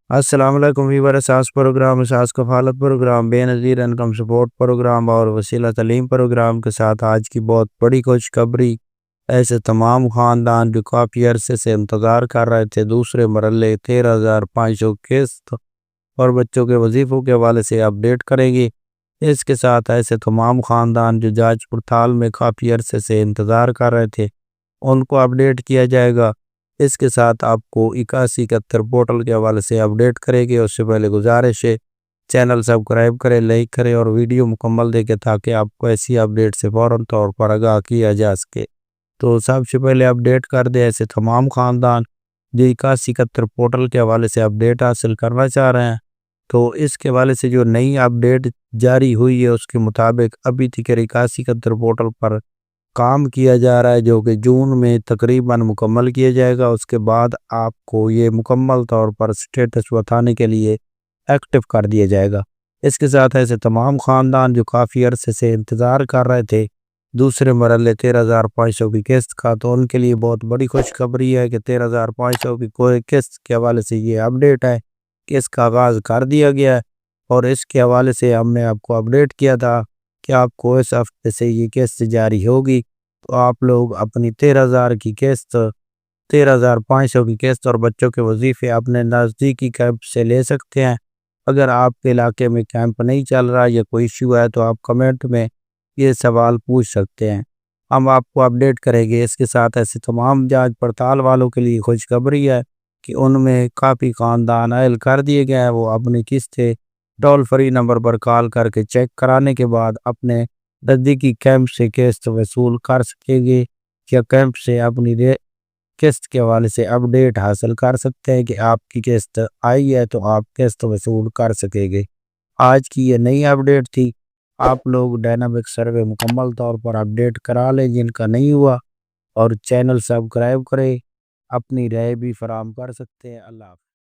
السلام علیکم ویور اساس پروگرام اساس کفالت پروگرام بے نظیر انکم سپورٹ پروگرام اور وسیلہ تعلیم پروگرام کے ساتھ آج کی بہت بڑی خوشخبری۔ ایسے تمام خاندان جو کافی عرصے سے انتظار کر رہے تھے دوسرے مرحلے 13,500 قسط اور بچوں کے وظیفوں کے حوالے سے اپڈیٹ کریں گے۔ اس کے ساتھ ایسے تمام خاندان جو جانچ پڑتال میں کافی عرصے سے انتظار کر رہے تھے ان کو اپڈیٹ کیا جائے گا۔ اس کے ساتھ آپ کو 8171 پورٹل کے حوالے سے اپڈیٹ کرے گی۔ اس سے پہلے گزارش ہے چینل سبسکرائب کریں، لائک کریں اور ویڈیو مکمل دیکھیں تاکہ آپ کو ایسی اپڈیٹ سے فوراً طور پر آگاہ کیا جا سکے۔ تو سب سے پہلے اپڈیٹ کر دیں ایسے تمام خاندان جو 8171 پورٹل کے حوالے سے اپڈیٹ حاصل کرنا چاہ رہے ہیں تو اس کے حوالے سے جو نئی اپڈیٹ جاری ہوئی ہے اس کے مطابق ابھی تک 8171 پورٹل پر کام کیا جا رہا ہے جو کہ جون میں تقریباً مکمل کیا جائے گا۔ اس کے بعد آپ کو یہ مکمل طور پر سٹیٹس بتانے کے لیے ایکٹیو کر دیا جائے گا۔ اس کے ساتھ ایسے تمام خاندان جو کافی عرصے سے انتظار کر رہے تھے دوسرے مرحلے 13,500 کی قسط کا تو ان کے لیے بہت بڑی خوشخبری ہے کہ 13,500 کی کوئی قسط کے حوالے سے یہ اپڈیٹ ہے کہ اس کا آغاز کر دیا گیا ہے۔ اور اس کے حوالے سے ہم نے آپ کو اپڈیٹ کیا تھا کہ آپ کو اس ہفتے سے یہ قسط جاری ہوگی تو آپ لوگ اپنی 13,000 کی قسط 13,500 کی قسط اور بچوں کے وظیفے اپنے نزدیکی کیمپ سے لے سکتے ہیں۔ اگر آپ کے علاقے میں کیمپ نہیں چل رہا یا کوئی ایشو ہے تو آپ کمنٹ میں یہ سوال پوچھ سکتے ہیں، ہم آپ کو اپڈیٹ کریں گے۔ اس کے ساتھ ایسے تمام جانچ پڑتال والوں کے لیے خوشخبری ہے کہ ان میں کافی خاندان اہل کر دیے گئے ہیں، وہ اپنی قسطیں ٹول فری نمبر پر کال کر کے چیک کرانے کے بعد اپنے نزدیکی کیمپ سے قسط وصول کر سکیں گے یا کیمپ سے اپنی قسط کے حوالے سے اپڈیٹ حاصل کر سکتے ہیں کہ آپ کی قسط آئی ہے تو آپ قسط وصول کر سکیں گے۔ آج کی یہ نئی اپڈیٹ تھی۔ آپ لوگ ڈائنامک سروے مکمل طور پر اپڈیٹ کرا لیں جن کا نہیں ہوا، اور چینل سبسکرائب کریں، اپنی رائے بھی فراہم کر سکتے ہیں۔ اللہ حافظ۔